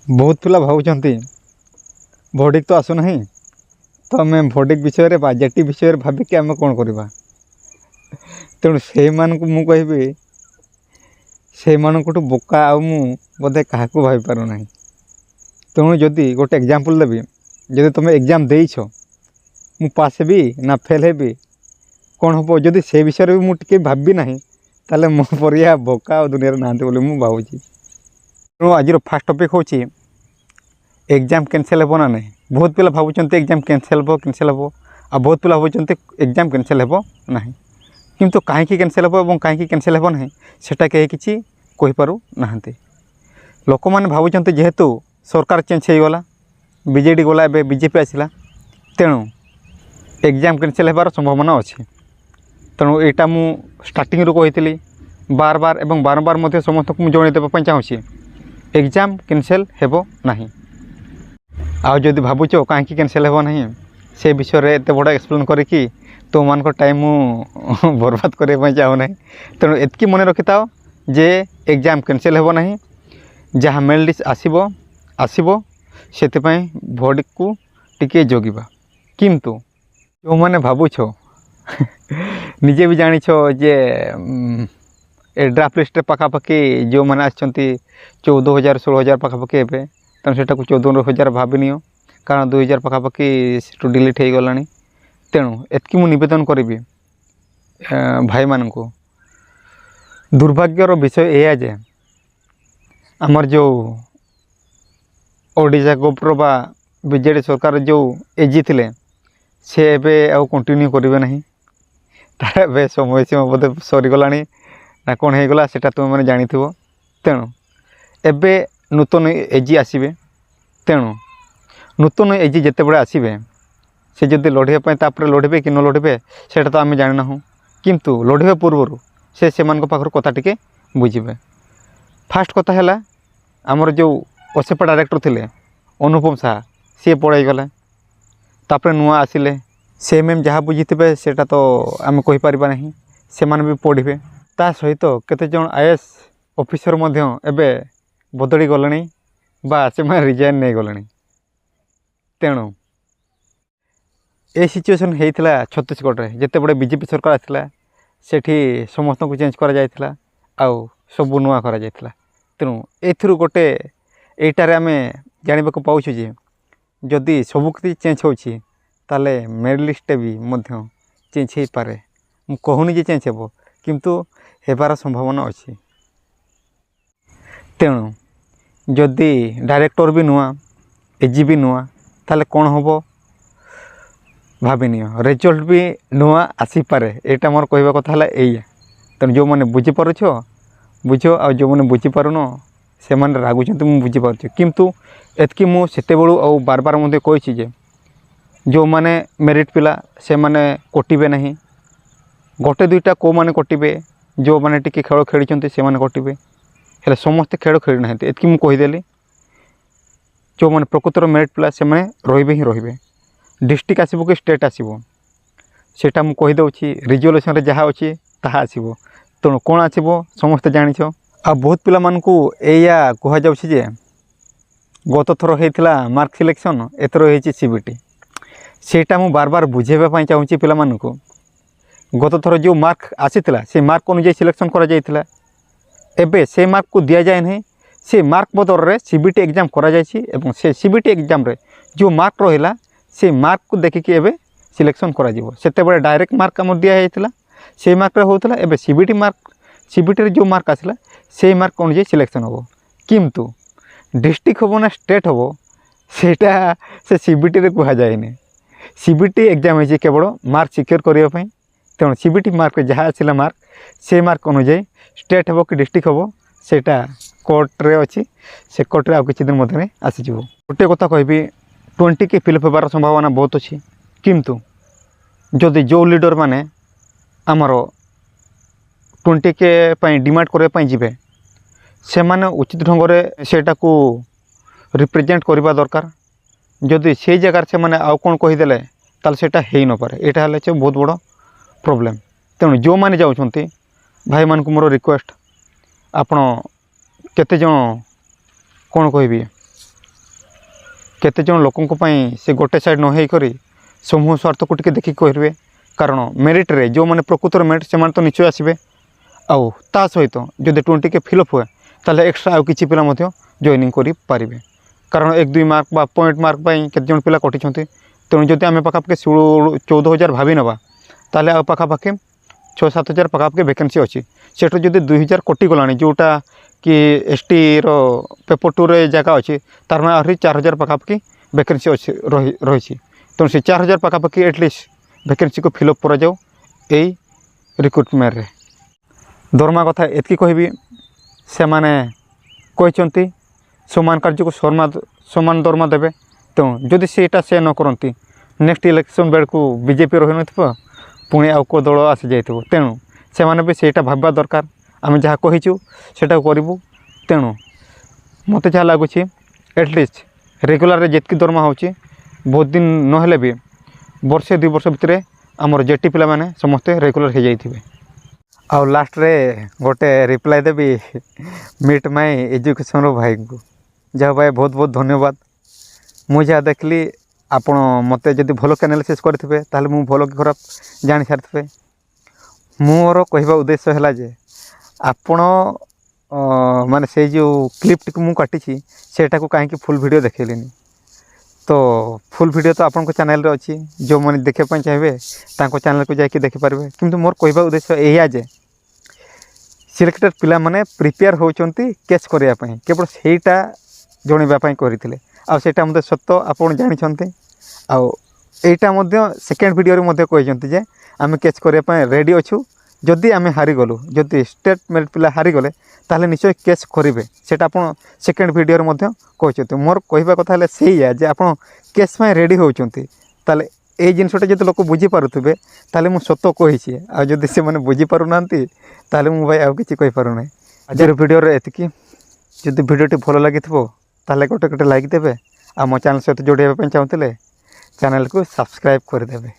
बहुत पिला भावुंट भर्डिक तो आसुना तो आम भर्डिक विषय जेटी विषय भाविक आम कौन करवा तेणु से मुझे से बोका बोधे क्या भाई पारना तेणु जदि गोटे एग्जांपल देवी जदि तुम एग्जाम देछ मु पास भी ना फेल हेबी कौन हम जदि से विषय भी मुझे भावी ना ताले मो पर बोका और दुनिया ना मुझे भावुँ तेणु आज फास्ट टॉपिक हूँ एग्जाम कैंसल हो ना नहीं बहुत पिला भावुं एग्जाम कैंसल हो आ बहुत पिला भावुं एग्जाम कैंसल हो ना किंतु कहीं कैंसल हो कहीं कैंसल हो ना सेटा कहीं किसी कहीपरू ना लोक मैंने भावुं जेहेतु सरकार चेंज हो गला बीजेडी गला एवं बीजेपी आसला तेणु एग्जाम कैंसल होबार संभावना अच्छी तेणु यहाँ मुझे स्टार्टिंग रू कही बार बार एवं बारंबार मध्य समस्त को जन देवाई चाहूँगी एग्जाम कैंसल हो ना आउ जदि भावुच कहीं कैंसल हो ना से विषय एत बड़ा एक्सप्लेन करी तो मान टाइम बर्बाद करने चाहूना तेणु एतकी मन रखी था जे एग्जाम कैंसल हो ना जहाँ मेल लिस्ट आसब से भोट को टिके जगिबा किंतु जो मैंने भावुछ निजे भी जानी जे ड्राफ्ट लिस्ट पखापाखि जो मैंने आसछंती 14,000 16,000 पखापाखि एवं तेणु से 14,000 भावनी कारण 2,000 पखापाखि सीटू डिलीट हो गला तेणु एतकी मु निवेदन करी भाई मान को दुर्भाग्यर विषय यह जे आमर जो ओडिशा गोप्र बा बीजेडी सरकार जो एजी थे से एवं कंटिन्यू करेंगे ना तार समय सीमा बोधे सरीगला ना कौन हो गला से तुम मैंने जानी तेणु एबे नूतन एजी आसबे तेणु नूतन एजी जिते बड़े आसबे से जदि लड़ाई लड़े कि न लड़े से तो आम जाना हूँ किंतु लड़े पूर्वर से पाखर कथा टिके बुझे फास्ट कथा है आमर जो ओसेपा डायरेक्टर थे अनुपम साहा सी पड़े गले तापर नुआ आसिले से मैम जहाँ बुझी थे से तो आम कहीपर ना से भी पढ़े ता सहित केते जन आईएएस ऑफिसर एबे बदली गले बा से रिजाइन नहीं गले तेणु ये सिचुएशन होता छत्तीसगढ़ में जिते बड़े बीजेपी सरकार आसला सेठी समस्त को चेंज करा जायथिला आउ सबू नुआ करा जायथिला तेणु एथुरु गोटे एटारे आम जाना पाऊँ जे जदि सबू किसी चेंज होची ताले मेरिट लिस्ट भी मध्य चेंज हो पारे मु कहूनी जे चेंज हो किंतु हेबार संभावना अच्छी तेणु जदि डायरेक्टर भी नुआ एजी भी नुआ ताले कौन हम भाविनी रिजल्ट भी नुआ आसीपे यहाँ मोर कहवा कथा है तेणु जो मैंने बुझीपारुछ बुझ आ जो मैंने बुझीपारुन से मैंने रागुच मुझे बुझीपार किंतु एतकी मुझे आ बार बार मध्य कही जो मैंने मेरिट पिला से मैंने कटिबे नहीं गोटे दुईटा कौ मैंने कटिबे जो मैंने टिके खेल खेली से मैंने कटिबे हेले समस्ते खेल खेली ना एतकी मुझे कहीदेली जो मैंने प्रकृतर मेरिट पिला से मैंने रही ही रही डिस्ट्रिक्ट आसब कि स्टेट आसब सेटा मुझे कहीदे रिजोल्यूशन जहाँ अच्छी ताहा आसब तेणु कौन आसब समस्ते जानिछ आ बहुत पिला मानकु एया कह जाउछि गत थर होता मार्क सिलेक्शन एथर होती सीबीटी सेटा मु बार बार बुझेबा चाहूँगी पिला मानकु गत थर जो मार्क आसीथिला से मार्क अनुसार सिलेक्शन करा जायथिला एबे से मार्क को दिया जाए नहीं से मार्क बदल रे सीबीटी एग्जाम करा जायछि एवं से सीबीटी एग्जाम रे जो मार्क रहिला से मार्क को देखिकी एबे सिलेक्शन करा जिवो सेते बड़े डायरेक्ट मार्क आम दिया जायथिला से मार्क रे होतला एबे सीबीटी रे जो मार्क आसला से मार्क अनुसार सिलेक्शन हो किंतु डिस्ट्रिक्ट हम ना स्टेट हम सेटा से सीबीटी रे कह जाए सीबीटी एग्जाम है केवल मार्क सिक्योर करने तेणु सीबीटी मार्क जहाँ आसला मार्क से मार्क अनुसार स्टेट हम कि डिस्ट्रिक्ट हम सेटा कोर्ट रे अच्छी से कोर्ट रे आ किछि दिन मध्य आसीज गोटे कथा कहबी 20 के फिलअप होबार संभावना बहुत अच्छी किंतु जदि जो लीडर माने आमर 20 के डिमांड करने जीवे से माने उचित ढंग से सेटा को रिप्रेजेंट करवा दरकार जदि से जगार से माने आउ कौन कहीदेले ताले सेटा हो न पारे यहाँ हेल्ले बहुत बड़ प्रोब्लेम तेणु जो मैंने जाऊँच भाई मान को मोर रिक्वेस्ट आपण केते जन कौन कहबी केतेजन लोकों से गोटे साइड न होकर समूह स्वार्थ को टिके देखिक कहे कारण मेरिट रे जो मैंने प्रकृतर मेरिट से तो निश्चय आसबे आउ ता सहित जब 20 के फिलअप हुए ताले एक्स्ट्रा आउ किछि पिला मध्य जॉइनिंग करि पारिबे कारण 1-2 मार्क बा पॉइंट मार्क पाई केतेजन पिला कटिछन्ते तेणु जदि आम पाखापाखि 14,000 भावी नवा ताले आ पाखापाखि 6-7,000 पाखापाखि वैकेंसी अच्छी सेठू जदि 2,000 कटि गलानी जोटा कि एसटी रो पेपर 2 रे जगह अच्छी तार में आहरी 4,000 पाखापाखि वैकेंसी अच्छी रही तेणु से 4,000 पाखापाखि एटलिस्ट वैकेंसी को फिलअप करा जाऊ एई रिक्रुटमेंट रे दरमा कथा एतकी कहबी से माने कहते समान कार्य को समान दरमा देवे तेणु जदि सेटा से न करती नेक्स्ट इलेक्शन बेड़ को बीजेपी रही न पुणी आउ को दल आसी जाइए तेणु से माने भी सेटा भाबा दरकार आम जहाँ कहीचु सेटा करूँ तेणु मत जहाँ लगुच एटलिस्ट रेगुलर जितकी दरमा हो बहुत दिन नहेले भी वर्षे 2 वर्ष भितर आमर जेटी पिला माने समस्ते रेगुलर हो जाइए आउ लास्ट रे गोटे रिप्लाई देवी मीट माई एजुकेशन भाई को जहाँ भाई बहुत बहुत धन्यवाद मुझे जहाँ देखली आपण मते जदि भल के एनालिसिस करेंगे ताहले मु भल कि खराब जानी सारी मोर कहवा उद्देश्य है जे आपण माने से जो क्लिप टी मु काटी सेटा को कहीं फुल वीडियो देखली तो फुल वीडियो तो आपन चैनल रे अच्छी जो मैंने देखा चाहिए तांको चैनल को जाकि देखिपारे किंतु मोर कहवा उद्देश्य यही जे सिलेक्टेड पिला माने प्रिपेयर होचंती केस करिया पई केवल सेटा जणैबा करते आटा मत सत आप जानी आईटा सेकेंड वीडियो रे कहते जे आम केस करने रेडी अच्छू जदि आम हारीगलु जदि स्टेट मेरिट पिला हारीगले ताहले निश्चय केस करेंगे सेटा आप सेकेंड वीडियो रे कहते मोर कहवा कथा से आप केस रेडी होचंती ताले ए जिनसटा जो लोक बुझीपारे ताले मु सत कही आदि से मैंने बुझीपारूना ताले मु भाई आउ किसी कहीपारूना आज वीडियो एतिकी जदि वीडियोटी भल लगी ताले गोटे गोटे लाइक देवे आ मो चैनल सहित जोड़ाई चाहूँगे चैनल को सब्सक्राइब करदेवे।